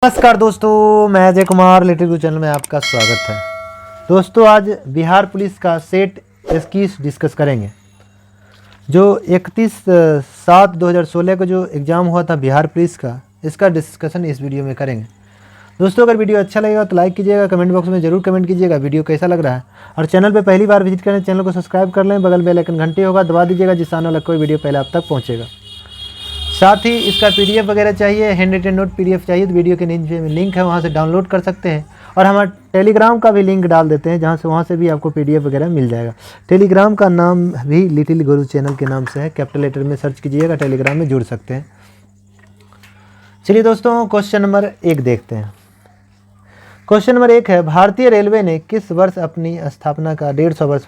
नमस्कार दोस्तों, मैं अजय कुमार लिटिल गुरु चैनल में आपका स्वागत है। दोस्तों, आज बिहार पुलिस का सेट 21 डिस्कस करेंगे। जो 31/7/2016 को जो एग्ज़ाम हुआ था बिहार पुलिस का, इसका डिस्कशन इस वीडियो में करेंगे। दोस्तों, अगर वीडियो अच्छा लगेगा तो लाइक कीजिएगा, कमेंट बॉक्स में ज़रूर कमेंट कीजिएगा वीडियो कैसा लग रहा है। और चैनल पर पहली बार विजिट करें, चैनल को सब्सक्राइब कर लें, बगल बेल आइकन घंटी होगा दबा दीजिएगा, जिससे आने वाला कोई वीडियो पहले आप तक पहुँचेगा। साथ ही इसका पीडीएफ वगैरह चाहिए, हैंड रिटन नोट पीडीएफ चाहिए तो वीडियो के नीचे में लिंक है, वहाँ से डाउनलोड कर सकते हैं। और हमारा टेलीग्राम का भी लिंक डाल देते हैं, वहाँ से भी आपको पीडीएफ वगैरह मिल जाएगा। टेलीग्राम का नाम भी लिटिल गुरु चैनल के नाम से है, कैपिटल लेटर में सर्च कीजिएगा, टेलीग्राम में जुड़ सकते हैं। चलिए दोस्तों, क्वेश्चन नंबर 1 देखते हैं। क्वेश्चन नंबर 1 है, भारतीय रेलवे ने किस वर्ष अपनी स्थापना का 150 वर्ष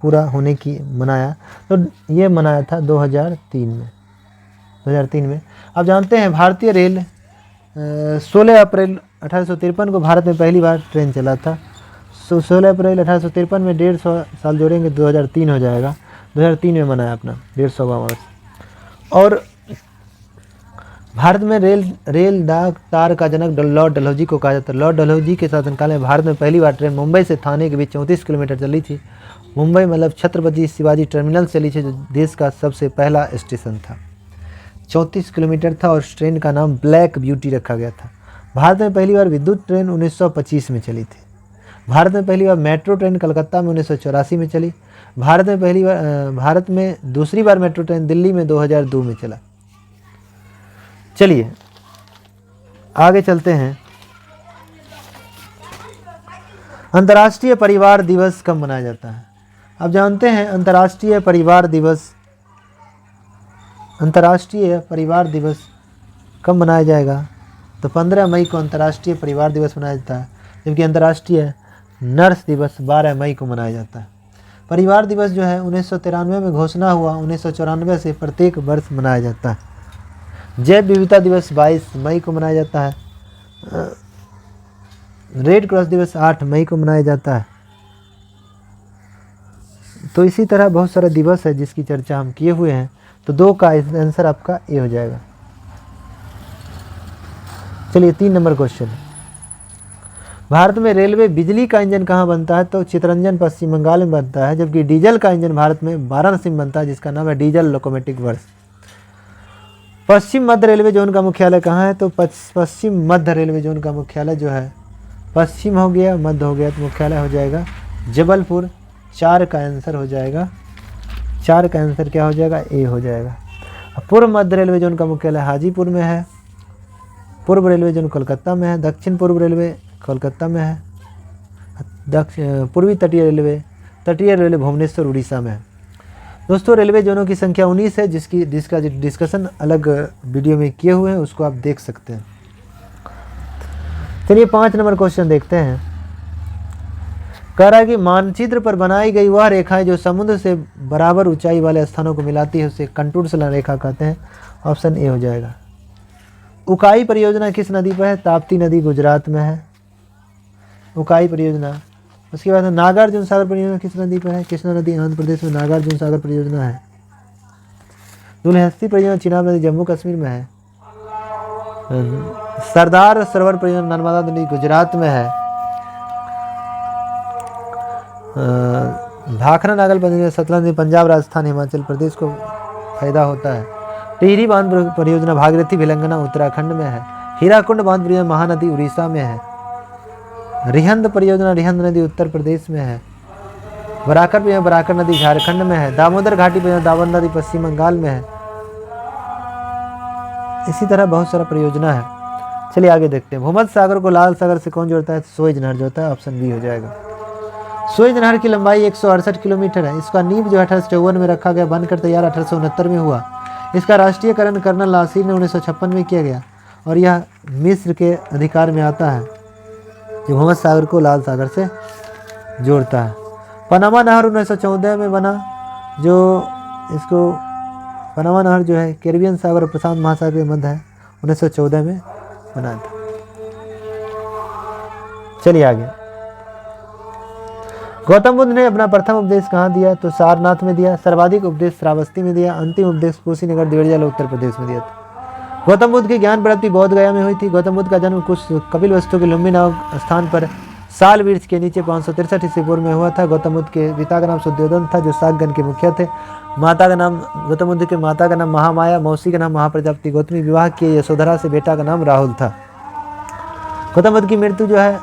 पूरा होने की मनाया? तो ये मनाया था 2003 में। आप जानते हैं भारतीय रेल 16 अप्रैल 1853 को भारत में पहली बार ट्रेन चला था। 16 अप्रैल 1853 में 150 साल जोड़ेंगे 2003 हो जाएगा। 2003 में मनाया अपना 150वां वर्ष। और भारत में रेल डाक तार का जनक लॉर्ड डलहौजी को कहा जाता है। लॉर्ड डलहौजी के शासनकाल में भारत में पहली बार ट्रेन मुंबई से थाने के बीच 34 किलोमीटर चली थी। मुंबई मतलब छत्रपति शिवाजी टर्मिनल चली थी, जो देश का सबसे पहला स्टेशन था। 34 किलोमीटर था और ट्रेन का नाम ब्लैक ब्यूटी रखा गया था। भारत में पहली बार विद्युत ट्रेन 1925 में चली थी। भारत में पहली बार मेट्रो ट्रेन कलकत्ता में 1984 में चली। भारत में दूसरी बार मेट्रो ट्रेन दिल्ली में 2002 में चला। चलिए आगे चलते हैं। अंतर्राष्ट्रीय परिवार दिवस कब मनाया जाता है? आप जानते हैं अंतर्राष्ट्रीय परिवार दिवस कब मनाया जाएगा? तो 15 मई को अंतर्राष्ट्रीय परिवार दिवस मनाया जाता है, जबकि अंतर्राष्ट्रीय नर्स दिवस 12 मई को मनाया जाता है। परिवार दिवस जो है 1993 में घोषणा हुआ, 1994 से प्रत्येक वर्ष मनाया जाता है। जैव विविधता दिवस 22 मई को मनाया जाता है। रेड क्रॉस दिवस 8 मई को मनाया जाता है। तो इसी तरह बहुत सारे दिवस है जिसकी चर्चा हम किए हुए हैं। तो 2 का आंसर आपका ए हो जाएगा। चलिए 3 नंबर क्वेश्चन। भारत में रेलवे बिजली का इंजन कहाँ बनता है? तो चितरंजन पश्चिम बंगाल में बनता है, जबकि डीजल का इंजन भारत में वाराणसी में बनता है, जिसका नाम है डीजल लोकोमोटिव वर्क्स। पश्चिम मध्य रेलवे जोन का मुख्यालय कहाँ है? तो पश्चिम मध्य रेलवे जोन का मुख्यालय जो है, पश्चिम हो गया मध्य हो गया तो मुख्यालय हो जाएगा जबलपुर। 4 का आंसर हो जाएगा। 4 का आंसर क्या हो जाएगा? ए हो जाएगा। पूर्व मध्य रेलवे जोन का मुख्यालय हाजीपुर में है। पूर्व रेलवे जोन कोलकाता में है। दक्षिण पूर्व रेलवे कोलकाता में है। पूर्वी तटीय रेलवे भुवनेश्वर उड़ीसा में है। दोस्तों, रेलवे जोनों की संख्या 19 है, जिसका डिस्कशन अलग वीडियो में किए हुए हैं, उसको आप देख सकते हैं। चलिए 5 नंबर क्वेश्चन देखते हैं। कह रहा है कि मानचित्र पर बनाई गई वह रेखाएं जो समुद्र से बराबर ऊंचाई वाले स्थानों को मिलाती है, उसे कंटूर रेखा कहते हैं। ऑप्शन ए हो जाएगा। उकाई परियोजना किस नदी पर है? ताप्ती नदी गुजरात में है, उकाई परियोजना। उसके बाद नागार्जुन सागर परियोजना किस नदी पर है? कृष्णा नदी आंध्र प्रदेश में नागार्जुन सागर परियोजना है। दुलहस्ती परियोजना चिनाब नदी जम्मू कश्मीर में है। सरदार सरोवर परियोजना नर्मदा नदी गुजरात में है। भाखरा नागल परियोजना सतलज नदी पंजाब राजस्थान हिमाचल प्रदेश को फायदा होता है। टिहरी बांध परियोजना भागीरथी भिलंगना उत्तराखंड में है। हीराकुंड बांध परियोजना महानदी उड़ीसा में है। रिहंद परियोजना रिहंद नदी उत्तर प्रदेश में है। बराकर परियोजना बराकर नदी झारखंड में है। दामोदर घाटी परियोजना दामोदर नदी पश्चिम बंगाल में है। इसी तरह बहुत सारा परियोजना है। चलिए आगे देखते हैं। भूमध्य सागर को लाल सागर से कौन जोड़ता है? सुएज नहर जोड़ता है। ऑप्शन बी हो जाएगा। सुएज नहर की लंबाई 168 किलोमीटर है। इसका नींव जो 1854 में रखा गया, बनकर तैयार 1869 में हुआ। इसका राष्ट्रीयकरण कर्नल नासिर ने 1956 में किया गया और यह मिस्र के अधिकार में आता है, जो भूमध्य सागर को लाल सागर से जोड़ता है। पनामा नहर 1914 में बना, जो इसको पनामा नहर जो है कैरिबियन सागर और प्रशांत महासागर के मध्य है, 1914 में बना था। चलिए आगे। गौतम बुद्ध ने अपना प्रथम उपदेश कहाँ दिया? तो सारनाथ में दिया। सर्वाधिक उपदेश श्रावस्ती में दिया। अंतिम उपदेश कुशीनगर देवरिया उत्तर प्रदेश में दिया था। गौतम बुद्ध की ज्ञान प्राप्ति बौद्ध गया में हुई थी। गौतम बुद्ध का जन्म कुछ कपिल वस्तु के लुम्बिनी नामक स्थान पर साल वृक्ष के नीचे 563 ईस्वी पूर्व में हुआ था। गौतम बुद्ध के पिता का नाम शुद्धोधन था, जो शाकगण के मुखिया थे। माता का नाम गौतम बुद्ध के माता का नाम महामाया, मौसी का नाम महाप्रजापति गौतमी, विवाह किए यशोधरा से, बेटा का नाम राहुल था। गौतम बुद्ध की मृत्यु जो है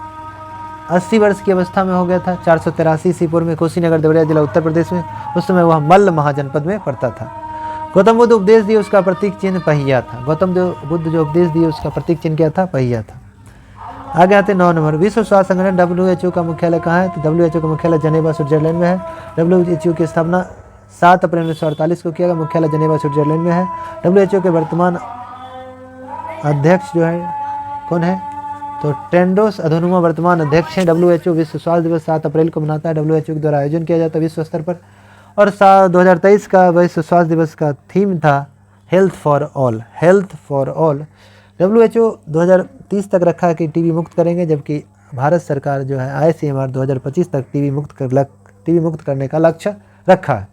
80 वर्ष की अवस्था में हो गया था 483 ईस्वी पूर्व में, कुशीनगर देवरिया जिला उत्तर प्रदेश में। उस समय वह मल्ल महाजनपद में पड़ता था। गौतम बुद्ध उपदेश दिए, उसका प्रतीक चिन्ह पहिया था। गौतम बुद्ध जो उपदेश दिए उसका प्रतीक चिन्ह क्या था? पहिया था। आगे आते 9 नंबर, विश्व स्वास्थ्य संगठन WHO का मुख्यालय कहाँ है? तो WHO का मुख्यालय जनेवा स्विट्जरलैंड में है। WHO की स्थापना 7 अप्रैल 1948 को किया गया, मुख्यालय जनेवा स्विट्जरलैंड में है। WHO के वर्तमान अध्यक्ष जो है कौन है? तो टेड्रोस अधनोम वर्तमान अध्यक्ष हैं। WHO विश्व स्वास्थ्य दिवस 7 अप्रैल को मनाता है। WHO के द्वारा आयोजन किया जाता है विश्व स्तर पर। और 2023 का विश्व स्वास्थ्य दिवस का थीम था health for all, health for all. WHO 2030 तक रखा है कि टीबी मुक्त करेंगे, जबकि भारत सरकार जो है ICMR 2025 तक टीबी मुक्त करने का लक्ष्य रखा है।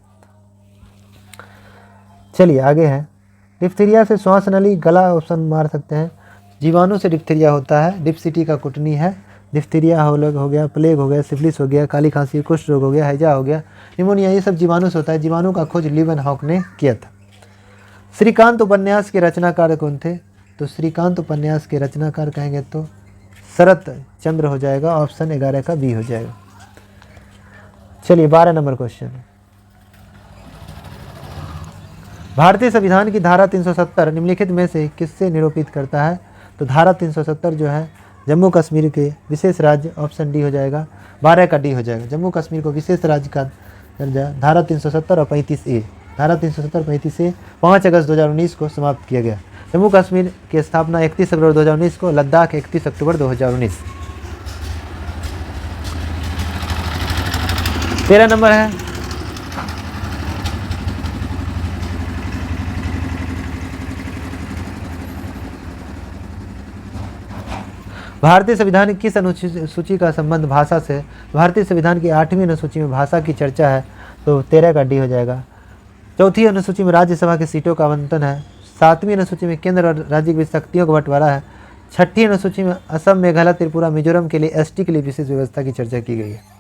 चलिए आगे है, डिप्थीरिया से श्वास नली गला ऑप्शन मार सकते हैं। जीवाणु से डिप्थीरिया होता है, डिप्सिटी का कुटनी है। डिप्थीरिया हो गया, प्लेग हो गया, सिफिलिस हो गया, काली खांसी, कुष्ठ रोग हो गया, हैजा हो गया, निमोनिया, ये सब जीवाणु से होता है। जीवाणु का खोज लीवेनहॉक ने किया था। श्रीकांत उपन्यास के रचनाकार कौन थे? तो श्रीकांत उपन्यास के रचनाकार कहेंगे तो शरत चंद्र हो जाएगा, ऑप्शन 11 का बी हो जाएगा। चलिए 12 नंबर क्वेश्चन, भारतीय संविधान की धारा 370 निम्नलिखित में से किससे निरूपित करता है? तो धारा 370 जो है जम्मू कश्मीर के विशेष राज्य, ऑप्शन डी हो जाएगा, 12 का डी हो जाएगा। जम्मू कश्मीर को विशेष राज्य का दर्जा धारा 370 और 35A, धारा 370 35A 5 अगस्त 2019 को समाप्त किया गया। जम्मू कश्मीर की स्थापना 31 अक्टूबर 2019 को, लद्दाख 31 अक्टूबर 2019। 13 नंबर है, भारतीय संविधान की किस अनुसूची का संबंध भाषा से? भारतीय संविधान की 8वीं अनुसूची में भाषा की चर्चा है, तो 13 का डी हो जाएगा। 4थी अनुसूची में राज्यसभा की सीटों का आवंटन है। 7वीं अनुसूची में केंद्र और राज्य की शक्तियों का बंटवारा है। 6ठी अनुसूची में असम, मेघालय, त्रिपुरा, मिजोरम के लिए ST के लिए विशेष व्यवस्था की चर्चा की गई है।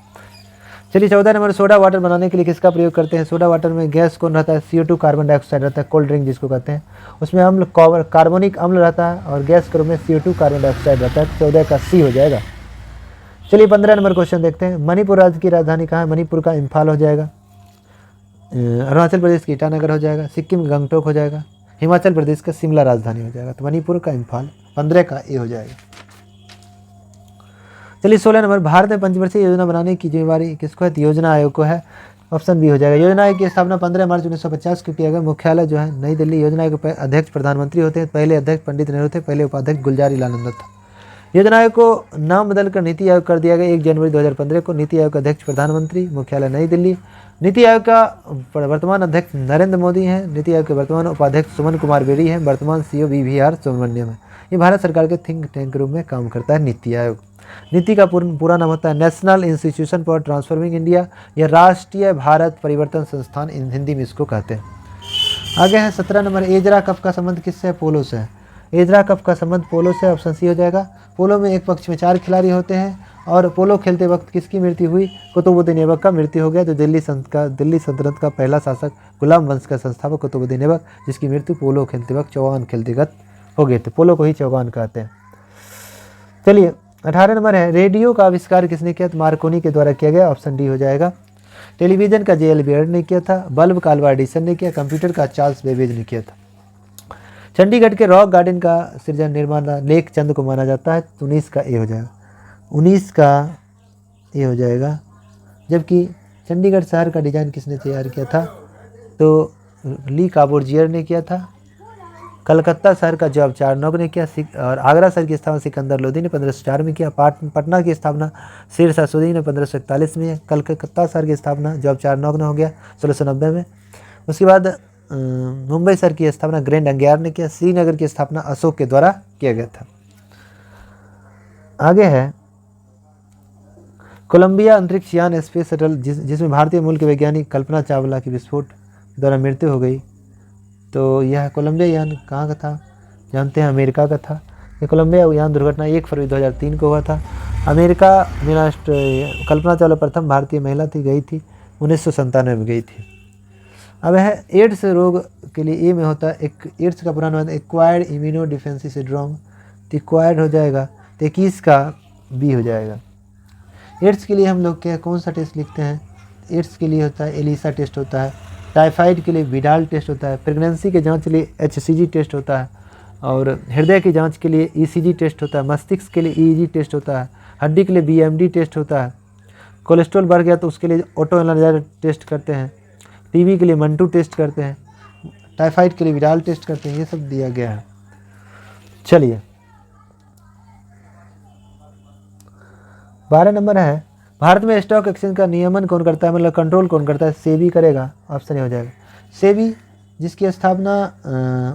चलिए 14 नंबर, सोडा वाटर बनाने के लिए किसका प्रयोग करते हैं? सोडा वाटर में गैस कौन रहता है? CO2 कार्बन डाइऑक्साइड रहता है, कोल्ड ड्रिंक जिसको कहते हैं। उसमें अम्ल कार्बोनिक अम्ल रहता है और गैस के रूप में CO2 कार्बन डाइऑक्साइड रहता है। 14 का सी हो जाएगा। चलिए 15 नंबर क्वेश्चन देखते हैं, मणिपुर राज्य की राजधानी कहाँ है? मणिपुर का इम्फाल हो जाएगा। अरुणाचल प्रदेश की ईटानगर हो जाएगा। सिक्किम गंगटोक हो जाएगा। हिमाचल प्रदेश का शिमला राजधानी हो जाएगा। तो मणिपुर का इम्फाल, 15 का ए हो जाएगा। चलिए 16 नंबर, भारत में पंचवर्षीय योजना बनाने की जिम्मेवारी किसको है? योजना आयोग को है, ऑप्शन बी हो जाएगा। योजना आयोग की स्थापना 15 मार्च 1950 को किया गया। मुख्यालय जो है नई दिल्ली। योजना आयोग के अध्यक्ष प्रधानमंत्री होते हैं। पहले अध्यक्ष पंडित नेहरू थे, पहले उपाध्यक्ष गुलजारी लाल नंदा था। योजना आयोग को नाम बदलकर नीति आयोग कर दिया गया 1 जनवरी 2015 को। नीति आयोग का अध्यक्ष प्रधानमंत्री, मुख्यालय नई दिल्ली। नीति आयोग का वर्तमान अध्यक्ष नरेंद्र मोदी हैं। नीति आयोग के वर्तमान उपाध्यक्ष सुमन कुमार बेरी हैं। वर्तमान CEO VVR सुब्रमण्यम है। ये भारत सरकार के थिंक टैंक के रूप में काम करता है नीति आयोग। नीति का पूरा नाम होता है national institution for transforming India, या राष्ट्रीय भारत परिवर्तन संस्थान हिंदी में इसको कहते हैं। आगे है 17 नंबर, एजरा कप का संबंध किससे है? पोलो से है। एजरा कप का संबंध पोलो से, ऑप्शन सी हो जाएगा। पोलो में एक पक्ष में 4 खिलाड़ी होते हैं और पोलो खेलते वक्त किसकी मृत्यु हुई? कुतुबुद्दीन ऐबक का मृत्यु हो गया। जो दिल्ली सल्तनत का पहला शासक, गुलाम वंश का संस्थापक कुतुबुद्दीन ऐबक, जिसकी मृत्यु पोलो खेलते वक्त चौगान खेलते वक्त हो गए थे। पोलो को ही चौगान कहते हैं। चलिए 18 नंबर है, रेडियो का आविष्कार किसने किया? तो मार्कोनी के द्वारा किया गया, ऑप्शन डी हो जाएगा। टेलीविजन का JL बेयर ने किया था। बल्ब का अल्वा एडिसन ने किया। कंप्यूटर का चार्ल्स बेबेज ने किया था। चंडीगढ़ के रॉक गार्डन का सृजन निर्माण लेक चंद को माना जाता है। 19 का ए हो जाएगा। 19 का ए हो जाएगा। जबकि चंडीगढ़ शहर का डिज़ाइन किसने तैयार किया था? तो ली काबोर्जियर ने किया था। कलकत्ता शहर का जॉब चारनॉग ने किया। और आगरा शहर की स्थापना सिकंदर लोदी ने 1504 में किया। पटना की स्थापना शेर शाह सूरी ने 1541 में। कलकत्ता शहर की स्थापना जॉब चारनॉग ने हो गया 1690 में। उसके बाद मुंबई शहर की स्थापना ग्रैंड अंगियार ने किया। श्रीनगर की स्थापना अशोक के द्वारा किया गया था। आगे है कोलंबिया अंतरिक्ष यान स्पेस शटल, जिसमें भारतीय मूल के वैज्ञानिक कल्पना चावला की विस्फोट द्वारा मृत्यु हो गई। तो यह कोलंबिया यान कहाँ का था? जानते हैं अमेरिका का था। ये कोलंबिया यान दुर्घटना 1 फरवरी 2003 को हुआ था। अमेरिका में राष्ट्र कल्पना चावला प्रथम भारतीय महिला थी, गई थी 1997 में गई थी। अब है एड्स रोग के लिए ए में होता है, एक एड्स का पुराना नाम एक्वायर्ड इम्यूनो डिफेंसी सिंड्रोम, तो एक्वायर्ड हो जाएगा, तो 21 का बी हो जाएगा। एड्स के लिए हम लोग क्या कौन सा टेस्ट लिखते हैं? एड्स के लिए होता है एलिसा टेस्ट होता है, टाइफाइड के लिए विडाल टेस्ट होता है, प्रेगनेंसी के जांच के लिए HCG टेस्ट होता है, और हृदय की जांच के लिए ECG टेस्ट होता है, मस्तिष्क के लिए EEG टेस्ट होता है, हड्डी के लिए BMD टेस्ट होता है, कोलेस्ट्रॉल बढ़ गया तो उसके लिए ऑटो एनालाइजर टेस्ट करते हैं, टीबी के लिए मंटू टेस्ट करते हैं, टाइफाइड के लिए विडाल टेस्ट करते हैं। ये सब दिया गया है। चलिए 12 नंबर है, भारत में स्टॉक एक्सचेंज का नियमन कौन करता है, मतलब कंट्रोल कौन करता है? सेबी करेगा, ऑप्शन ए हो जाएगा। सेबी जिसकी स्थापना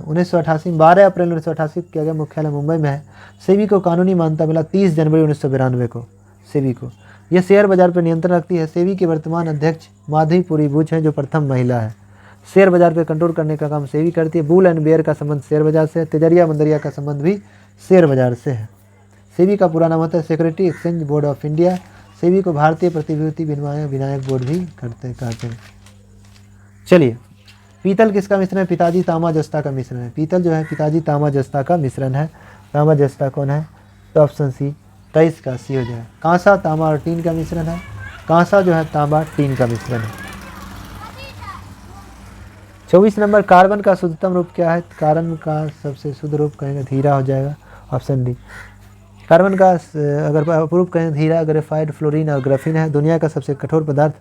1988 12 अप्रैल 1988 किया गया, मुख्यालय मुंबई में है। सेबी को कानूनी मान्यता मिला 30 जनवरी 1992 को। सेबी को यह शेयर बाजार पर नियंत्रण रखती है। सेबी की वर्तमान अध्यक्ष माधवी बुच हैं, जो प्रथम महिला है। शेयर बाजार पर कंट्रोल करने का काम सेबी करती है। बुल एंड बेयर का संबंध शेयर बाजार से है। तिजरिया मंदरिया का संबंध भी शेयर बाजार से है। सेबी का पूरा नाम होता है security exchange board of India. SEBI को भारतीय प्रतिभूति विनायक बोर्ड भी कहते हैं। चलिए पीतल किसका मिश्रण है? पिताजी तांबा जस्ता का मिश्रण है। पीतल जो है पिताजी तांबा जस्ता का मिश्रण है। तांबा जस्ता कौन है? तो ऑप्शन सी 23 का सी हो जाए। कांसा तांबा और टीन का मिश्रण है। कांसा जो है तांबा टीन का मिश्रण है। 24 नंबर, कार्बन का शुद्धतम रूप क्या है? कार्बन का सबसे शुद्ध रूप कहेंगे हीरा हो जाएगा, ऑप्शन डी। कार्बन का अगर रूप कहें हीरा, ग्रेफाइट, फ्लोरीन और ग्राफीन है। दुनिया का सबसे कठोर पदार्थ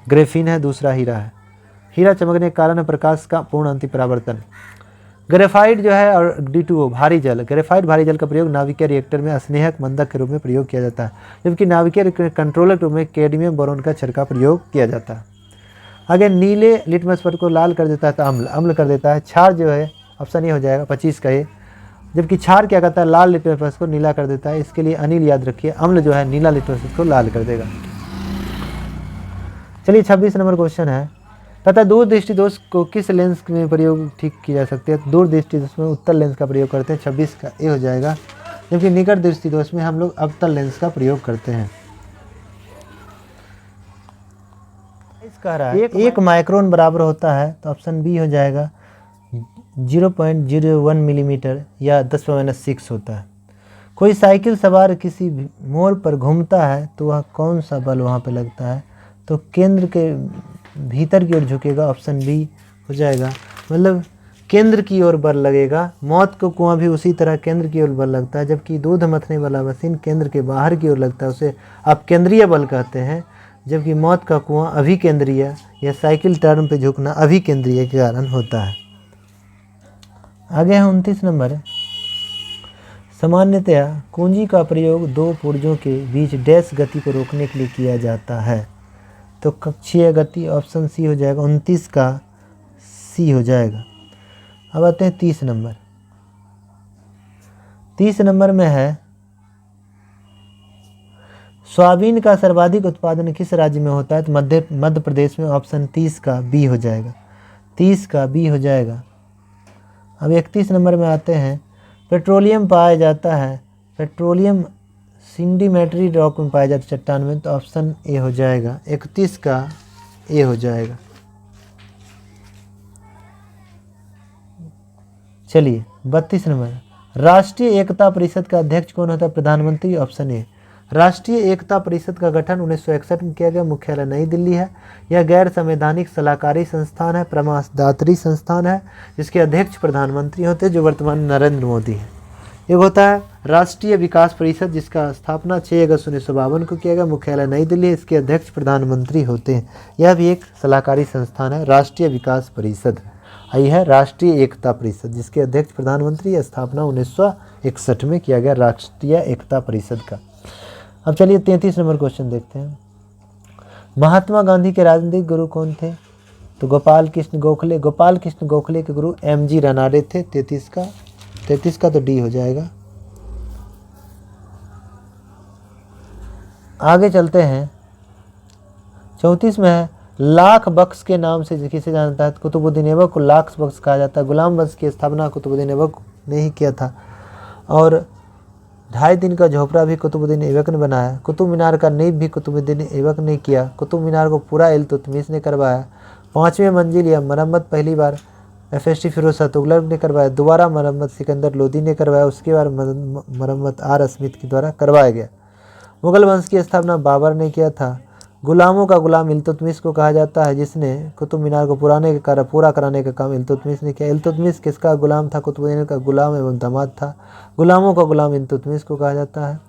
ग्रेफीन है, दूसरा हीरा है। हीरा चमकने के कारण है प्रकाश का पूर्ण अंतिपरावर्तन। ग्रेफाइट जो है और D2O भारी जल, ग्रेफाइट भारी जल का प्रयोग नाभिकीय रिएक्टर में स्नेहक मंदक के रूप में प्रयोग किया जाता है, जबकि नाभिकीय कंट्रोलर के रूप में कैडमियम बोरोन का छिड़का प्रयोग किया जाता है। आगे नीले लिटमस पट को लाल कर देता है तो अम्ल कर देता है। क्षार जो है ऑप्शन ए हो जाएगा 25 का ए, जबकि क्षार क्या करता है? लाल लिटमस पट को नीला कर देता है। इसके लिए अनिल याद रखिए, अम्ल जो है नीला लिटमस पट को लाल कर देगा। चलिए 26 नंबर क्वेश्चन है, तथा दूरदृष्टि दोष को किस लेंस में प्रयोग ठीक की जा सकती है? दूरदृष्टि दोष में उत्तल लेंस का प्रयोग करते हैं, 26 का ए हो जाएगा। जबकि निकट दृष्टि दोष में हम लोग अवतल लेंस का प्रयोग करते हैं। कह रहा है 1 माइक्रोन बराबर होता है, तो ऑप्शन बी हो जाएगा 0.01 मिलीमीटर या 10⁻⁶ होता है। कोई साइकिल सवार किसी मोड़ पर घूमता है तो वह कौन सा बल वहाँ पे लगता है? तो केंद्र के भीतर की ओर झुकेगा, ऑप्शन बी हो जाएगा। मतलब केंद्र की ओर बल लगेगा। मौत को कुआं भी उसी तरह केंद्र की ओर बल लगता है, जबकि दूध मथने वाला मशीन केंद्र के बाहर की ओर लगता है, उसे आप केंद्रीय बल कहते हैं। जबकि मौत का कुआं अभिकेंद्रीय या साइकिल टर्न पे झुकना अभिकेंद्रीय के कारण होता है। आगे है 29 नंबर, सामान्यतया कुंजी का प्रयोग दो पुर्जों के बीच डैश गति को रोकने के लिए किया जाता है, तो कक्षीय गति, ऑप्शन सी हो जाएगा। 29 का सी हो जाएगा। अब आते हैं 30 नंबर। 30 नंबर में है, सोयाबीन का सर्वाधिक उत्पादन किस राज्य में होता है? तो मध्य प्रदेश में, ऑप्शन 30 का बी हो जाएगा। 30 का बी हो जाएगा। अब 31 नंबर में आते हैं, पेट्रोलियम पाया जाता है, पेट्रोलियम सिंडिमेटरी रॉक में पाया जाता है चट्टान में, तो ऑप्शन ए हो जाएगा। 31 का ए हो जाएगा। चलिए 32 नंबर, राष्ट्रीय एकता परिषद का अध्यक्ष कौन होता है? प्रधानमंत्री, ऑप्शन ए। राष्ट्रीय एकता परिषद का गठन 1961 में किया गया, मुख्यालय नई दिल्ली है। यह गैर संवैधानिक सलाहकारी संस्थान है, प्रमाणदात्री संस्थान है, जिसके अध्यक्ष प्रधानमंत्री होते हैं, जो वर्तमान में नरेंद्र मोदी हैं। एक होता है राष्ट्रीय विकास परिषद, जिसका स्थापना 6 अगस्त 1952 को किया गया, मुख्यालय नई दिल्ली है, इसके अध्यक्ष प्रधानमंत्री होते हैं। यह भी एक सलाहकारी संस्थान है, राष्ट्रीय विकास परिषद। आई है राष्ट्रीय एकता परिषद, जिसके अध्यक्ष प्रधानमंत्री, स्थापना 1961 में किया गया राष्ट्रीय एकता परिषद का। अब चलिए 33 नंबर क्वेश्चन देखते हैं। महात्मा गांधी के राजनीतिक गुरु कौन थे? तो गोपाल कृष्ण गोखले। गोपाल कृष्ण गोखले के गुरु MG रनाडे थे। 33 का तो डी हो जाएगा। आगे चलते हैं, 34 में है, लाख बख्श के नाम से किसे जानता है? कुतुबुद्दीन ऐबक को लाख बख्श कहा जाता है। गुलाम वंश की स्थापना कुतुबुद्दीन ऐबक ने ही किया था। और 2.5 दिन का झोपड़ा भी कुतुबुद्दीन ऐबक ने बनाया। कुतुब मीनार का नींव भी कुतुबुद्दीन ऐबक ने किया। कुतुब मीनार को पूरा इल्तुतमिश ने करवाया। 5वें मंजिल या मरम्मत पहली बार FST फिरोज शाह तुगलक ने करवाया। दोबारा मरम्मत सिकंदर लोदी ने करवाया। उसके बाद मरम्मत R स्मिथ के द्वारा करवाया गया। मुगल वंश की स्थापना बाबर ने किया था। गुलामों का गुलाम इल्तुतमिश को कहा जाता है, जिसने कुतुब मीनार को पूरा कराने का काम इल्तुतमिश ने किया। इल्तुतमिश किसका गुलाम था? कुतुबुद्दीन का गुलाम एवं दामाद था। गुलामों का गुलाम इल्तुतमिश को कहा जाता है।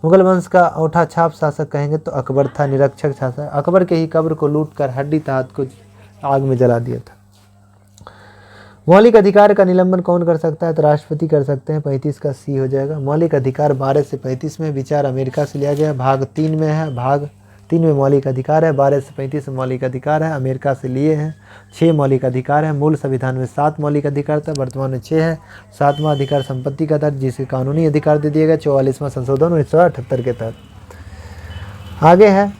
मुगल वंश का औंठा छाप शासक कहेंगे तो अकबर था, निरक्षक शासक। अकबर के ही कब्र को लूटकर हड्डी तहात को आग में जला दिया था। मौलिक अधिकार का निलंबन कौन कर सकता है? तो राष्ट्रपति कर सकते हैं। 35 का C हो जाएगा। मौलिक अधिकार 12 से 35 में विचार अमेरिका से लिया गया। भाग 3 में है। भाग 3 में मौलिक अधिकार है। 12 से 35 में मौलिक अधिकार है, अमेरिका से लिए हैं। 6 मौलिक अधिकार है। मूल संविधान में 7 मौलिक अधिकार था, वर्तमान में 6 है। 7वां अधिकार संपत्ति का था, जिसे कानूनी अधिकार दे दिया गया 44वां संशोधन 1978 के तहत। आगे है,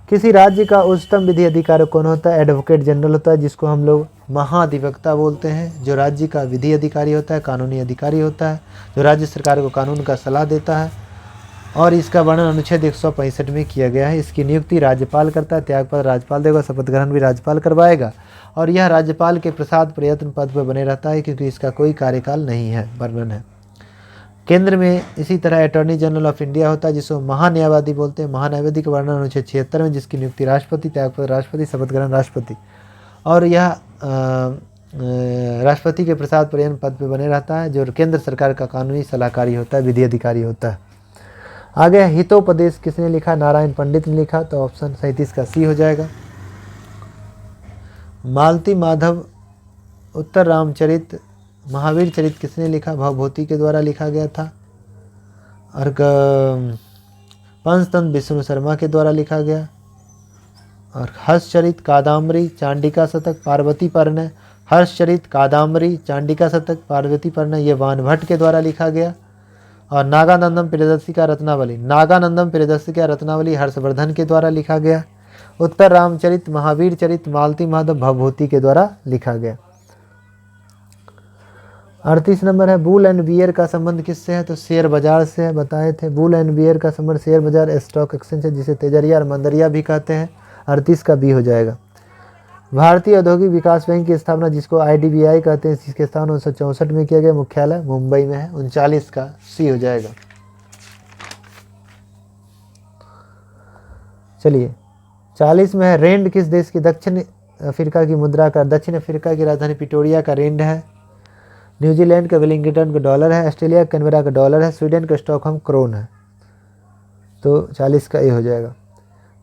किसी राज्य का उच्चतम विधि अधिकारी कौन होता है? एडवोकेट जनरल होता है, जिसको हम लोग महाधिवक्ता बोलते हैं। जो राज्य का विधि अधिकारी होता है, कानूनी अधिकारी होता है, जो राज्य सरकार को कानून का सलाह देता है। और इसका वर्णन अनुच्छेद 165 में किया गया है। इसकी नियुक्ति राज्यपाल करता है, त्यागपत्र राज्यपाल देगा, शपथ ग्रहण भी राज्यपाल करवाएगा। और यह राज्यपाल के प्रसाद प्रयत्न पद पर बने रहता है, क्योंकि इसका कोई कार्यकाल नहीं है, वर्णन है। केंद्र में इसी तरह अटॉर्नी जनरल ऑफ इंडिया होता है, जिसको महान्यायवादी बोलते हैं। महान्यायवादी का वर्णन अनुच्छेद 76 में, जिसकी नियुक्ति राष्ट्रपति, त्यागपत्र राष्ट्रपति, शपथ ग्रहण राष्ट्रपति। और यह राष्ट्रपति के प्रसाद प्रयत्न पद पर बने रहता है, जो केंद्र सरकार का कानूनी सलाहकारी होता है, विधि अधिकारी होता है। आगे हितोपदेश किसने लिखा? नारायण पंडित ने लिखा, तो ऑप्शन 37 का C हो जाएगा। मालती माधव उत्तर रामचरित महावीर चरित किसने लिखा? भवभूति के द्वारा लिखा गया था। और पंचतंत्र विष्णु शर्मा के द्वारा लिखा गया। और हर्षचरित, कादम्बरी, चांडिका शतक, पार्वती परिणय। हर्षचरित, कादम्बरी, चांडिका शतक, पार्वती परिणय, ये वानभट्ट के द्वारा लिखा गया। और नागानंदम प्रियदर्शी का रत्नावली हर्षवर्धन के द्वारा लिखा गया। उत्तर रामचरित, महावीर चरित, मालती माधव, भवभूति के द्वारा लिखा गया। 38 नंबर है, बुल एंड बियर का संबंध किससे है? तो शेयर बाजार से है, बताए थे। बुल एंड बियर का संबंध शेयर बाजार, स्टॉक एक्सचेंज है, जिसे तेजरिया और मंदरिया भी कहते हैं। 38 का B हो जाएगा। भारतीय औद्योगिक विकास बैंक की स्थापना, जिसको IDBI कहते हैं, जिसकी स्थापना 1964 में किया गया, मुख्यालय मुंबई में है। 39 का C हो जाएगा। चलिए 40 में है, रेंड किस देश की? दक्षिण अफ्रीका की मुद्रा का। दक्षिण अफ्रीका की राजधानी प्रिटोरिया का रेंड है। न्यूजीलैंड का वेलिंगटन का डॉलर है। ऑस्ट्रेलिया का कैनबरा का डॉलर है। स्वीडन का स्टॉकहोम क्रोन है। तो 40 का A हो जाएगा।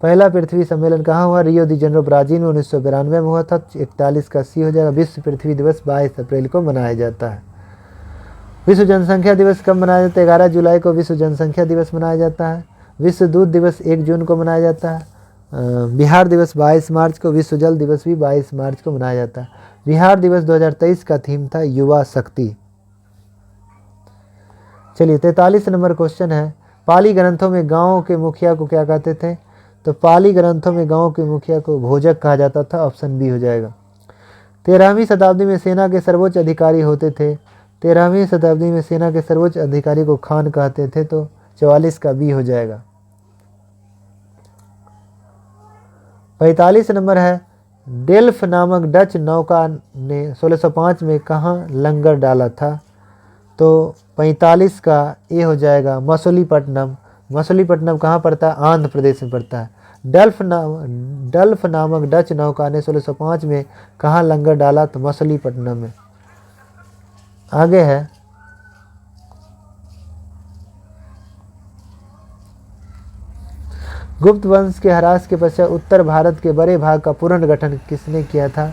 पहला पृथ्वी सम्मेलन कहाँ हुआ? रियो दी जेनेरो ब्राजील में 1992 में हुआ था। 41 का C हो जाएगा। विश्व पृथ्वी दिवस 22 अप्रैल को मनाया जाता है। विश्व जनसंख्या दिवस कब मनाया जाता है? 11 जुलाई को विश्व जनसंख्या दिवस मनाया जाता है। विश्व दूध दिवस 1 जून को मनाया जाता है। बिहार दिवस 22 मार्च को। विश्व जल दिवस भी 22 मार्च को मनाया जाता है। बिहार दिवस 2023 का थीम था युवा शक्ति। चलिए 43 नंबर क्वेश्चन है, पाली ग्रंथों में गांव के मुखिया को क्या कहते थे? तो पाली ग्रंथों में गांव के मुखिया को भोजक कहा जाता था। ऑप्शन B हो जाएगा। 13वीं शताब्दी में सेना के सर्वोच्च अधिकारी होते थे। 13वीं शताब्दी में सेना के सर्वोच्च अधिकारी को खान कहते थे। तो 44 का B हो जाएगा। 45 नंबर है, डेल्फ नामक डच नौका ने 1605 में कहाँ लंगर डाला था? तो 45 का A हो जाएगा, मसूलीपट्टनम। मसूलीपट्टनम कहाँ पड़ता है? आंध्र प्रदेश में पड़ता है। डल्फ नामक डच नौका ने 1605 में कहाँ लंगर डाला? तो मसूलीपट्टनम में। आगे है, गुप्त वंश के ह्रास के पश्चात उत्तर भारत के बड़े भाग का पुनर्गठन किसने किया था?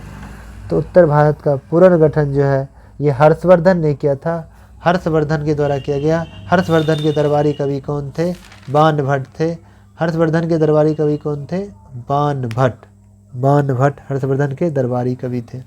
तो उत्तर भारत का पुनर्गठन जो है ये हर्षवर्धन ने किया था। हर्षवर्धन के द्वारा किया गया। हर्षवर्धन के दरबारी कवि कौन थे? बाणभट्ट थे। हर्षवर्धन के दरबारी कवि कौन थे? बाणभट्ट। बाणभट्ट हर्षवर्धन के दरबारी कवि थे।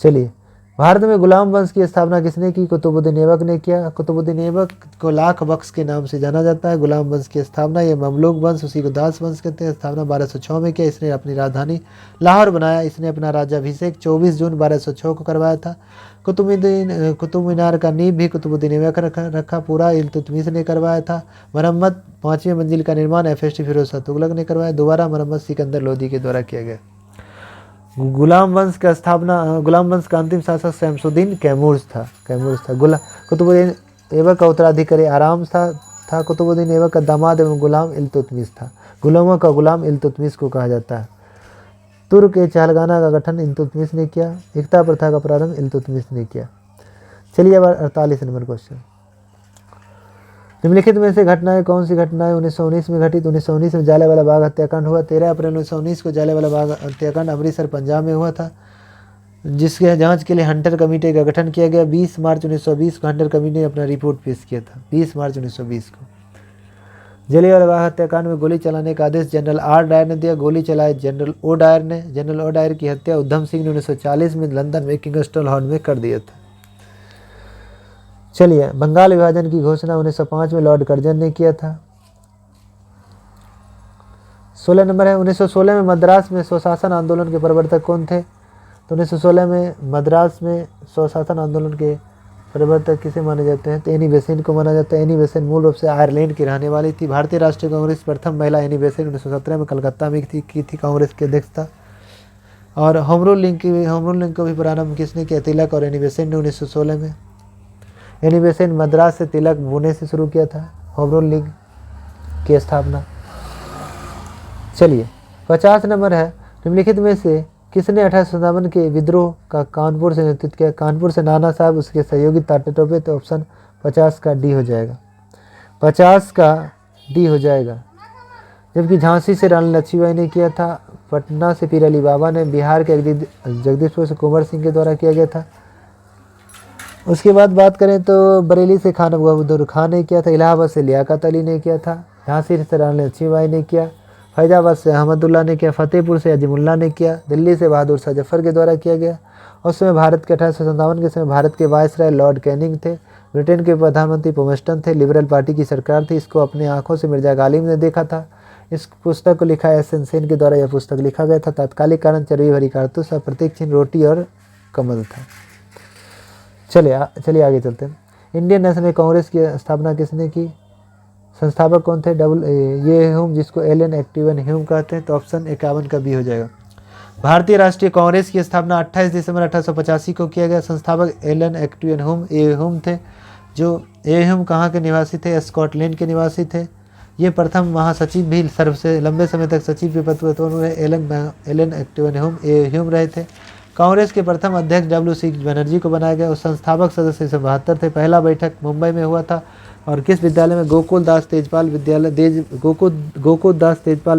चलिए भारत में गुलाम वंश की स्थापना किसने की? कुतुबुद्दीन ऐबक ने किया। कुतुबुद्दीन ऐबक को लाख बख्श के नाम से जाना जाता है। गुलाम वंश की स्थापना, ये ममलूक वंश, उसी को दास वंश कहते हैं, स्थापना 1206 में किया। इसने अपनी राजधानी लाहौर बनाया। इसने अपना राज्याभिषेक 24 जून 1206 को करवाया था। कुतुब मीनार का नींव भी कुतुबुद्दीन ऐबक रखा पूरा इल्तुतमिश ने करवाया था। मरम्मत 5वीं मंजिल का निर्माण FSD फिरोज शाह तुगलक ने करवाया। दोबारा मरम्मत सिकंदर लोदी के द्वारा किया गया। गुलाम वंश का अंतिम शासक शमसुद्दीन कैमूर था। कुतुबुद्दीन ऐबक का उत्तराधिकारी आराम था। कुतुबुद्दीन ऐबक का दामाद एवं गुलाम इल्तुतमिश था। गुलामों का गुलाम इल्तुतमिश को कहा जाता है। तुर्क ए चहलगाना का गठन इल्तुतमिश ने किया। एकता प्रथा का प्रारंभ इल्तुतमिश ने किया। चलिए अब 48 नंबर क्वेश्चन, निम्नलिखित में से घटनाएं कौन सी घटनाएं 1919 में घटित? 1919 में जलियांवाला बाग हत्याकांड हुआ। 13 अप्रैल 1919 को जलियांवाला बाग हत्याकांड अमृतसर पंजाब में हुआ था, जिसके जांच के लिए हंटर कमेटी का गठन किया गया। 20 मार्च 1920 को हंटर कमेटी ने अपना रिपोर्ट पेश किया था। 20 मार्च 1920 को जलियांवाला बाग हत्याकांड में गोली चलाने का आदेश जनरल R. डायर ने दिया। गोली चलाए जनरल O. डायर ने। General O. डायर की हत्या उधम सिंह ने 1940 में लंदन में किंगस्टन हॉल में कर दिया था। चलिए, बंगाल विभाजन की घोषणा 1905 में लॉर्ड कर्जन ने किया था। 16 नंबर है, 1916 में मद्रास में स्वशासन आंदोलन के प्रवर्तक कौन थे? तो 1916 में मद्रास में स्वशासन आंदोलन के प्रवर्तक किसे माने जाते हैं? तो एनी बेसेंट को माना जाता है। एनी बेसेंट मूल रूप से आयरलैंड की रहने वाली थी। भारतीय राष्ट्रीय कांग्रेस प्रथम महिला एनी बेसेंट 1917 में कलकत्ता में की थी कांग्रेस की अध्यक्षता। और होम रूल लिंक को भी प्रारंभ किसने किया? तिलक और एनी बेसेंट ने 1916 में। एनी बेसेंट मद्रास से, तिलक पुणे से शुरू किया था होम रूल लीग की स्थापना। चलिए 50 नंबर है, निम्नलिखित में से किसने 1857 के विद्रोह का कानपुर से नेतृत्व किया? कानपुर से नाना साहब, उसके सहयोगी तात्या टोपे। तो ऑप्शन 50 का डी हो जाएगा। 50 का डी हो जाएगा। जबकि झांसी से रानी लक्ष्मीबाई ने किया था। पटना से पीर अली बाबा ने। बिहार के जगदीशपुर से कुंवर सिंह के द्वारा किया गया था। उसके बाद बात करें तो बरेली से खान बहादुर खान ने किया था। इलाहाबाद से लियाकत अली ने किया था। झांसी से रानी लक्ष्मीबाई ने किया। फैजाबाद से अहमदुल्ला ने किया। फतेहपुर से अजीमुल्ला ने किया। दिल्ली से बहादुर शाह जफर के द्वारा किया गया। उस समय भारत के 1857 के समय भारत के वायसराय लॉर्ड कैनिंग थे। ब्रिटेन के प्रधानमंत्री पोमस्टन थे। लिबरल पार्टी की सरकार थी। इसको अपने आंखों से मिर्जा गालिब ने देखा था। इस पुस्तक को लिखा S.N. सेन के द्वारा यह पुस्तक लिखा गया था। तात्कालिक कारण चर्बी भरी कारतूस, प्रतीक चिन्ह रोटी और कमल था। चलिए आगे चलते हैं। इंडियन नेशनल कांग्रेस की स्थापना किसने की? संस्थापक कौन थे? ये ह्यूम, जिसको एलन एक्टिवन ह्यूम कहते हैं। तो ऑप्शन 51 का बी हो जाएगा। भारतीय राष्ट्रीय कांग्रेस की स्थापना 28 दिसंबर 1885 को किया गया। संस्थापक एलन एक्टिवन ह्यूम थे। जो ह्यूम कहाँ के निवासी थे? स्कॉटलैंड के निवासी थे। ये प्रथम महासचिव भी सबसे लंबे समय तक सचिव के पद पर रहे एलन एक्टिवन ह्यूम रहे थे। कांग्रेस के प्रथम अध्यक्ष WC बनर्जी को बनाया गया और संस्थापक सदस्य 72 थे। पहला बैठक मुंबई में हुआ था और किस विद्यालय में? गोकुल दास तेजपाल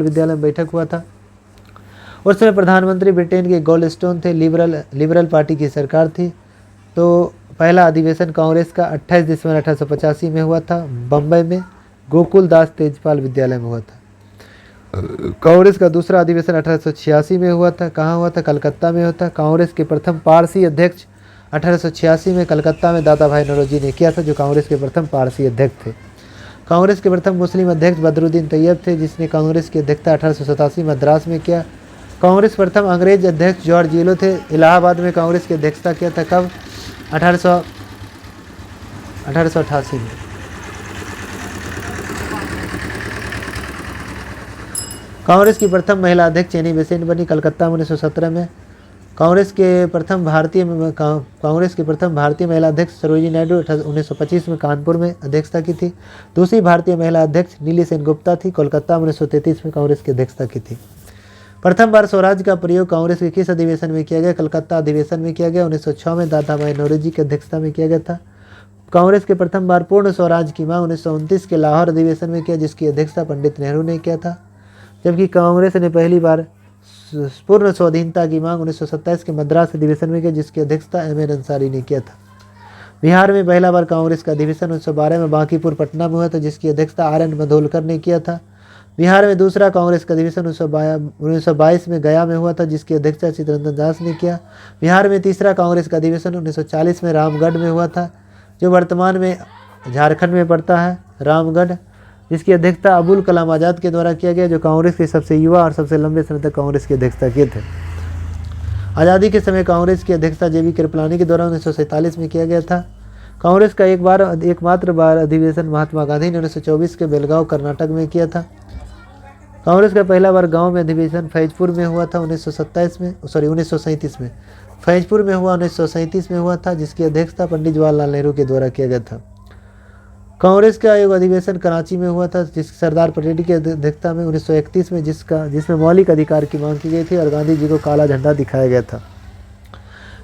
विद्यालय में बैठक हुआ था। उस समय प्रधानमंत्री ब्रिटेन के गोल्डस्टोन थे। लिबरल पार्टी की सरकार थी। तो पहला अधिवेशन कांग्रेस का 28 दिसंबर 1885 में हुआ था। बम्बई में गोकुल दास तेजपाल विद्यालय में हुआ था। कांग्रेस का दूसरा अधिवेशन 1886 में हुआ था। कहाँ हुआ था? कलकत्ता में होता। कांग्रेस के प्रथम पारसी अध्यक्ष 1886 में कलकत्ता में दादा भाई नौरोजी ने किया था, जो कांग्रेस के प्रथम पारसी अध्यक्ष थे। कांग्रेस के प्रथम मुस्लिम अध्यक्ष बदरुद्दीन तैयब थे, जिसने कांग्रेस की अध्यक्षता 1887 मद्रास में किया। कांग्रेस प्रथम अंग्रेज अध्यक्ष जॉर्ज येलो थे। इलाहाबाद में कांग्रेस की अध्यक्षता किया था। कब? 1888 में। कांग्रेस की प्रथम महिला अध्यक्ष एनी बेसेंट बनी कलकत्ता में 1917 में। कांग्रेस के प्रथम भारतीय महिला अध्यक्ष सरोजिनी नायडू 1925 में कानपुर में अध्यक्षता की थी। दूसरी भारतीय महिला अध्यक्ष नीली सेन गुप्ता थी। कोलकाता में 1933 में कांग्रेस की अध्यक्षता की थी। प्रथम बार स्वराज का प्रयोग कांग्रेस के किस अधिवेशन में किया गया? कलकत्ता अधिवेशन में किया गया। 1906 में दादा भाई नौरोजी की अध्यक्षता में किया गया था। कांग्रेस के प्रथम बार पूर्ण स्वराज की मांग 1929 के लाहौर अधिवेशन में किया, जिसकी अध्यक्षता पंडित नेहरू ने किया था। जबकि कांग्रेस ने पहली बार पूर्ण स्वाधीनता की मांग 1927 के मद्रास अधिवेशन में किया, जिसकी अध्यक्षता M.N. अंसारी ने किया था। बिहार में पहला बार कांग्रेस का अधिवेशन 1912 में बांकीपुर पटना में हुआ था, जिसकी अध्यक्षता R.N. मधोलकर ने किया था। बिहार में दूसरा कांग्रेस का अधिवेशन 1922 में गया में हुआ था, जिसकी अध्यक्षता चित्तरंजन दास ने किया। बिहार में तीसरा कांग्रेस का अधिवेशन 1940 में रामगढ़ में हुआ था, जो वर्तमान में झारखंड में पड़ता है, रामगढ़, जिसकी अध्यक्षता अबुल कलाम आज़ाद के द्वारा किया गया, जो कांग्रेस के सबसे युवा और सबसे लंबे समय तक कांग्रेस की अध्यक्षता किए थे। आज़ादी के समय कांग्रेस की अध्यक्षता JB कृपलानी के द्वारा 1947 में किया गया था। कांग्रेस का एकमात्र बार अधिवेशन महात्मा गांधी ने 1924 के बेलगांव कर्नाटक में किया था। कांग्रेस का पहला बार गांव में अधिवेशन फैजपुर में हुआ था 1937 में। फैजपुर में हुआ 1937 में हुआ था, जिसकी अध्यक्षता पंडित जवाहरलाल नेहरू के द्वारा किया गया था। कांग्रेस का एक अधिवेशन कराची में हुआ था, जिस सरदार पटेल की अध्यक्षता में 1931 में, जिसमें मौलिक अधिकार की मांग की गई थी और गांधी जी को काला झंडा दिखाया गया था।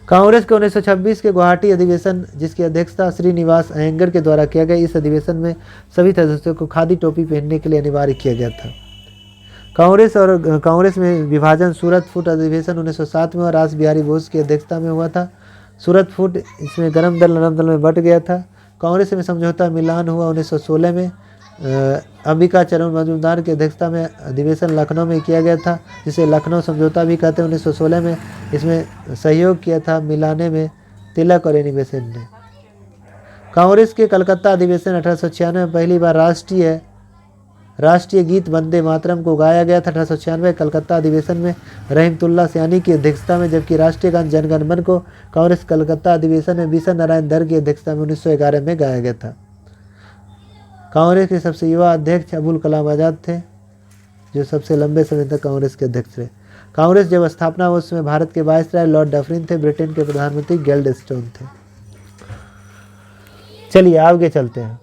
कांग्रेस के 1926 के गुवाहाटी अधिवेशन, जिसकी अध्यक्षता श्रीनिवास अयंगर के द्वारा किया गया, इस अधिवेशन में सभी सदस्यों को खादी टोपी पहनने के लिए अनिवार्य किया गया था। कांग्रेस में विभाजन सूरत फूट अधिवेशन 1907 में और रास बिहारी बोस की अध्यक्षता में हुआ था। सूरत फूट इसमें गरम दल नरम दल में बंट गया था। कांग्रेस में समझौता मिलान हुआ 1916 में। अंबिका चरण मजूमदार की अध्यक्षता में अधिवेशन लखनऊ में किया गया था, जिसे लखनऊ समझौता भी कहते हैं। 1916 में इसमें सहयोग किया था मिलाने में तिलक और एनी बेसेंट ने। कांग्रेस के कलकत्ता अधिवेशन 1896 में पहली बार राष्ट्रीय गीत वंदे मातरम को गाया गया था। 1896 कलकत्ता अधिवेशन में रहीमतुल्ला सयानी की अध्यक्षता में, जबकि राष्ट्रीय गान जन गण मन को कांग्रेस कलकत्ता अधिवेशन में बिशन नारायण दर की अध्यक्षता में 1911 में गाया गया था। कांग्रेस के सबसे युवा अध्यक्ष अबुल कलाम आज़ाद थे, जो सबसे लंबे समय तक कांग्रेस के अध्यक्ष रहे। कांग्रेस जब स्थापना हुआ उस समय भारत के वायसराय लॉर्ड डफरिन थे, ब्रिटेन के प्रधानमंत्री गेल्डस्टोन थे। चलिए आगे चलते हैं।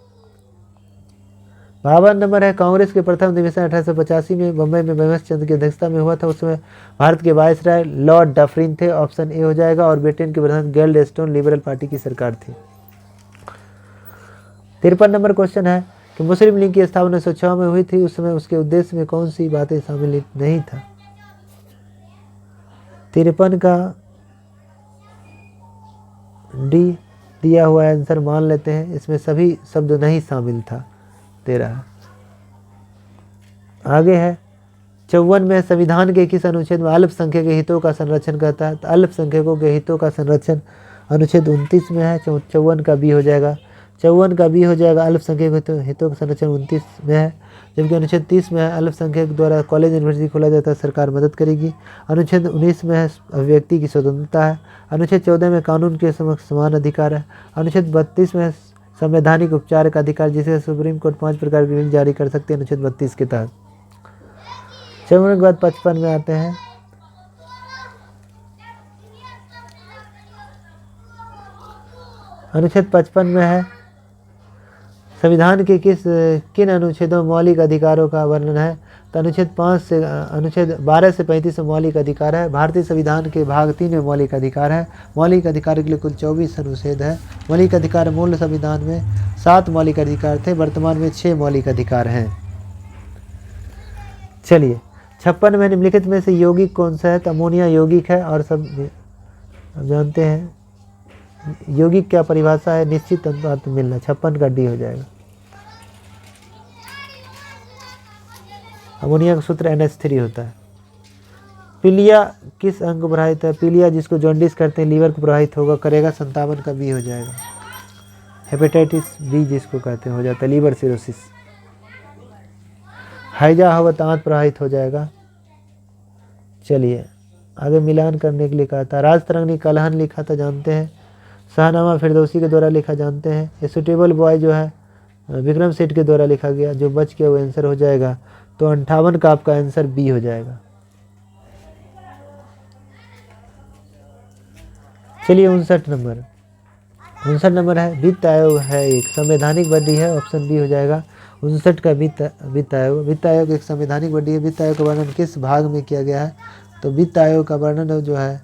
52 नंबर है, कांग्रेस के प्रथम अधिवेशन 1885 में बम्बई में बंकिम चंद्र की अध्यक्षता में हुआ था। उसमें भारत के वायसराय लॉर्ड डफरिन थे, ऑप्शन ए हो जाएगा, और ब्रिटेन के प्रधान गेल्डस्टोन लिबरल पार्टी की सरकार थी। 53 नंबर क्वेश्चन है कि मुस्लिम लीग की स्थापना 1906 में हुई थी, उस समय उसके उद्देश्य में कौन सी बातें शामिल नहीं था। 53 का डी दिया हुआ आंसर मान लेते हैं, इसमें सभी शब्द नहीं शामिल था। 13 आगे है 54 में संविधान के किस अनुच्छेद में अल्पसंख्यक के हितों का संरक्षण करता है। तो अल्पसंख्यकों के हितों का संरक्षण अनुच्छेद 29 में है, 54 का बी हो जाएगा। 54 का बी हो जाएगा, अल्पसंख्यक हितों का संरक्षण 29 में है, जबकि अनुच्छेद 30 में है अल्पसंख्यक द्वारा कॉलेज यूनिवर्सिटी खोला जाता है, सरकार मदद करेगी। अनुच्छेद 19 में है अभिव्यक्ति की स्वतंत्रता है। अनुच्छेद 14 में कानून के समक्ष समान अधिकार है। अनुच्छेद 32 में संवैधानिक उपचार का अधिकार, जिसे सुप्रीम कोर्ट 5 प्रकार की विधि जारी कर सकते हैं अनुच्छेद 32 के तहत। 54 के बाद 55 में आते हैं। अनुच्छेद 55 में है संविधान के किन अनुच्छेदों में मौलिक अधिकारों का वर्णन है। तो अनुच्छेद 12 से 35 में मौलिक अधिकार है। भारतीय संविधान के भाग 3 में मौलिक अधिकार है। मौलिक अधिकार के लिए कुल 24 अनुच्छेद है। मौलिक अधिकार मूल संविधान में 7 मौलिक अधिकार थे, वर्तमान में 6 मौलिक अधिकार हैं। चलिए 56 में निम्नलिखित में से यौगिक कौन सा है। तो अमोनिया यौगिक है, और सब जानते हैं यौगिक क्या परिभाषा है, निश्चित अनुपात में मिलना। 56 का डी हो जाएगा। अमोनिया का सूत्र NH3 होता है। पीलिया किस अंग को प्रभावित है। पीलिया जिसको जॉन्डिस करते हैं, लीवर को प्रभावित होगा करेगा, 57 का बी हो जाएगा। हेपेटाइटिस बी जिसको कहते हैं हो जाता है लीवर सिरोसिस। हैजा होगा तो आंत प्रभावित हो जाएगा। चलिए आगे मिलान करने के लिए कहा था। राजतरंग ने कलहन लिखा था, जानते हैं। शाहनामा फिरदौसी के द्वारा लिखा, जानते हैं। ए सुटेबल बॉय जो है विक्रम सेठ के द्वारा लिखा गया, जो बच गया वो आंसर हो जाएगा। तो 58 का आपका आंसर बी हो जाएगा। चलिए 59 नंबर है, वित्त आयोग है एक संवैधानिक बॉडी है, ऑप्शन बी हो जाएगा। 59 का वित्त आयोग एक संवैधानिक बॉडी है। वित्त आयोग का वर्णन किस भाग में किया गया है। तो वित्त आयोग का वर्णन जो है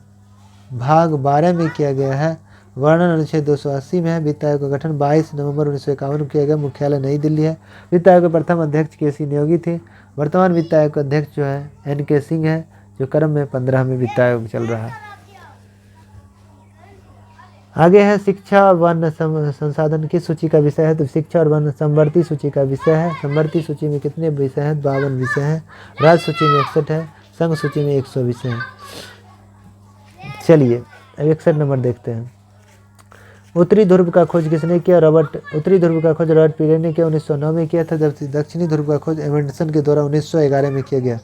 भाग 12 में किया गया है। वर्णन अनुच्छेद 280 में है। वित्त आयोग का गठन 22 नवंबर 1951 में किया गया। मुख्यालय नई दिल्ली है। वित्त आयोग के प्रथम अध्यक्ष KC नियोगी थे। वर्तमान वित्त आयोग का अध्यक्ष जो है NK सिंह है, जो क्रम में 15 में वित्त आयोग चल रहा है। आगे है शिक्षा और वन संसाधन किस सूची का विषय है, तो शिक्षा और वन समवर्ती सूची का विषय है। समवर्ती सूची में कितने विषय हैं, 52 विषय हैं। राज्य सूची में 61 है, संघ सूची में 100 विषय हैं। चलिए अब 61 नंबर देखते हैं। उत्तरी ध्रुव का खोज किसने किया, उत्तरी ध्रुव का खोज रॉबर्ट पीरे ने किया, 1909 में किया था, जबकि दक्षिणी ध्रुव का खोज एमंडसन के द्वारा 1911 में किया गया।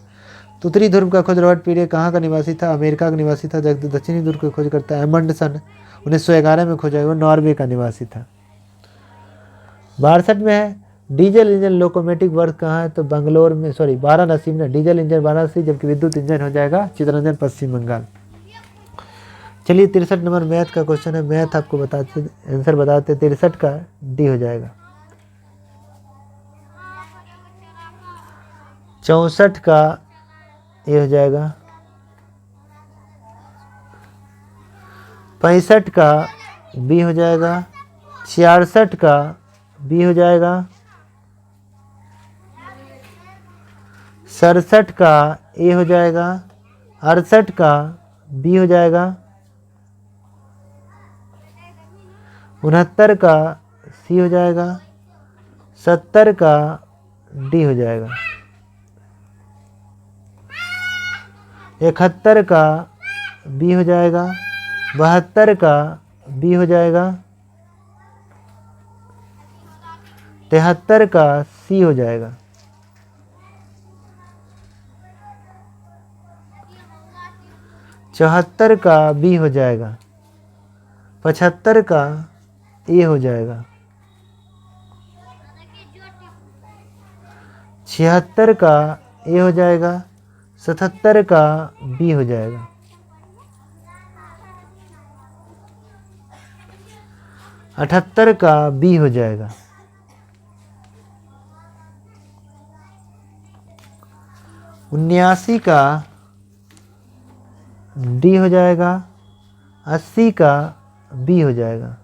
तो उत्तरी ध्रुव का खोज रॉबर्ट पीरे कहाँ का निवासी था, अमेरिका का निवासी था। जबकि दक्षिणी ध्रुव का खोज करता है एमंडसन, 1911 में खोजा गया, वो नॉर्वे का निवासी था। 62 में है डीजल इंजन लोकोमोटिव वर्क कहाँ है, तो बंगलोर में, वाराणसी में। डीजल इंजन वाराणसी, जबकि विद्युत इंजन हो जाएगा चित्तरंजन, पश्चिम बंगाल। चलिए 63 नंबर मैथ का क्वेश्चन है। मैथ आपको बताते आंसर बताते, 63 का डी हो जाएगा। 64 का ए हो जाएगा। 65 का बी हो जाएगा। 66 का बी हो जाएगा। 67 का ए हो जाएगा। 68 का बी हो जाएगा। 69 का सी हो जाएगा। 70 का डी हो जाएगा। 71 का बी हो जाएगा। 72 का बी हो जाएगा। 73 का सी हो जाएगा। 74 का बी हो जाएगा। 75 का ए हो जाएगा। 76 का ए हो जाएगा। 77 का बी हो जाएगा। 78 का बी हो जाएगा। 79 का डी हो जाएगा। 80 का बी हो जाएगा।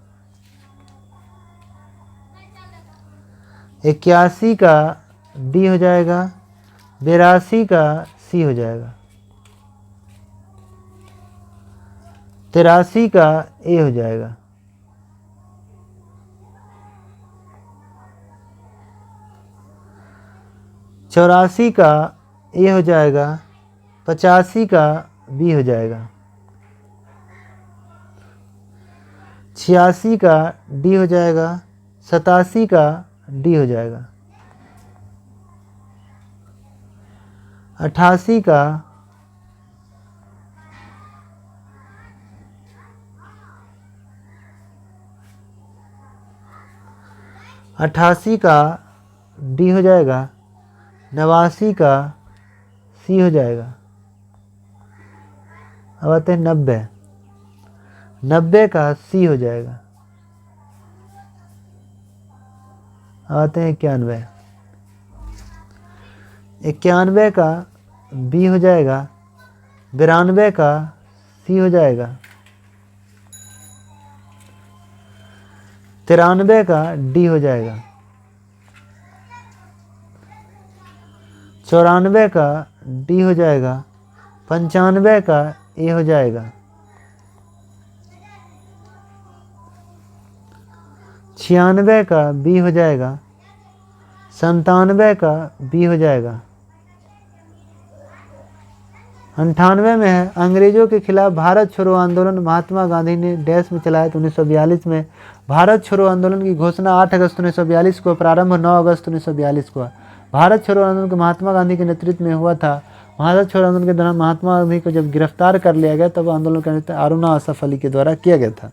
81 का डी हो जाएगा। 82 का सी हो जाएगा। 83 का ए हो जाएगा। 84 का ए हो जाएगा। 85 का बी हो जाएगा। 86 का डी हो जाएगा। 87 का डी हो जाएगा। 88 का डी हो जाएगा। 89 का सी हो जाएगा। अब आते हैं 90 का सी हो जाएगा। अब आते हैं 91 का बी हो जाएगा। 92 का सी हो जाएगा। 93 का डी हो जाएगा। 94 का डी हो जाएगा। 95 का ए हो जाएगा। 96 का बी हो जाएगा। 97 का बी हो जाएगा। 98 में है अंग्रेजों के खिलाफ भारत छोड़ो आंदोलन महात्मा गांधी ने डैश में चलाया, तो 1942 में भारत छोड़ो आंदोलन की घोषणा 8 अगस्त 1942 को, प्रारंभ 9 अगस्त 1942 को। भारत छोड़ो आंदोलन को महात्मा गांधी के नेतृत्व में हुआ था। भारत छोड़ो आंदोलन के दौरान महात्मा गांधी को जब गिरफ्तार कर लिया गया तब आंदोलन का नेतृत्व अरुणा असफ अली के द्वारा किया गया था।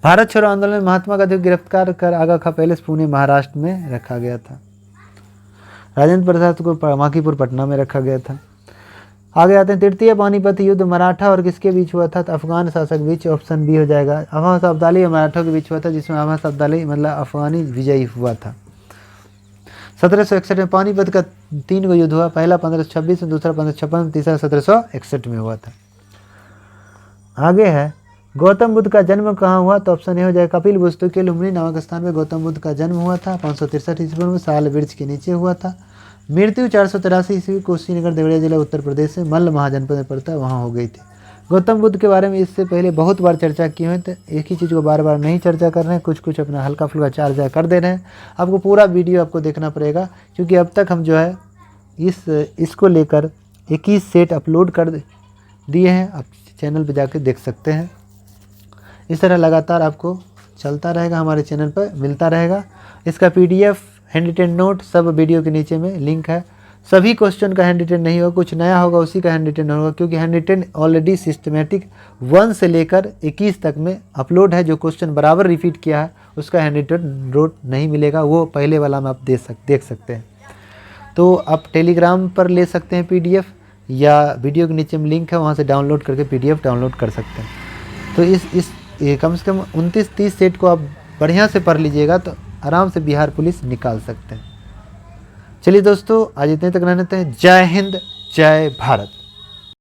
भारत छोड़ो आंदोलन में महात्मा गांधी को गिरफ्तार कर आगा खा पैलेस पुणे महाराष्ट्र में रखा गया था। राजेंद्र प्रसाद को माकीपुर पटना में रखा गया था। आगे आते हैं तृतीय पानीपत युद्ध मराठा और किसके बीच हुआ था, तो अफगान शासक बीच, ऑप्शन बी हो जाएगा। अहमद अब्दाली और मराठों के बीच हुआ था, जिसमें अहमद अब्दाली मतलब अफगानी विजयी हुआ था। 1761 में पानीपत का 3 युद्ध हुआ, पहला 1526 में, दूसरा 1556 में, तीसरा 1761 में हुआ था। आगे है गौतम बुद्ध का जन्म कहाँ हुआ, तो ऑप्शन ए हो जाएगा कपिल वस्तु के लुम्बिनी नामक स्थान में गौतम बुद्ध का जन्म हुआ था। 563 ईस्वी में साल वृक्ष के नीचे हुआ था। मृत्यु 483 ईस्वी कुशीनगर देवरिया जिला उत्तर प्रदेश में मल्ल महाजनपद में पड़ता है, वहाँ हो गई थी। गौतम बुद्ध के बारे में इससे पहले बहुत बार चर्चा की हुई, तो एक ही चीज़ को बार बार नहीं चर्चा कर रहे हैं, कुछ कुछ अपना हल्का फुल्का चर्चा कर दे रहे हैं। आपको पूरा वीडियो आपको देखना पड़ेगा, क्योंकि अब तक हम जो है इसको लेकर 21 सेट अपलोड कर दिए हैं। आप चैनल पे जाके देख सकते हैं। इस तरह लगातार आपको चलता रहेगा, हमारे चैनल पर मिलता रहेगा। इसका PDF हैंड रिटेन नोट सब वीडियो के नीचे में लिंक है। सभी क्वेश्चन का हैंड रिटेन नहीं होगा, कुछ नया होगा उसी का हैंड रिटेन होगा, क्योंकि हैंड रिटेन ऑलरेडी सिस्टमेटिक 1 से लेकर 21 तक में अपलोड है। जो क्वेश्चन बराबर रिपीट किया है उसका हैंड रिटेन नोट नहीं मिलेगा, वो पहले वाला में आप देख सकते हैं। तो आप टेलीग्राम पर ले सकते हैं PDF, या वीडियो के नीचे में लिंक है, वहाँ से डाउनलोड करके PDF डाउनलोड कर सकते हैं। तो ये कम से कम 29-30 सेट को आप बढ़िया से पढ़ लीजिएगा तो आराम से बिहार पुलिस निकाल सकते हैं। चलिए दोस्तों, आज इतने तक रहने देते हैं। जय हिंद, जय भारत।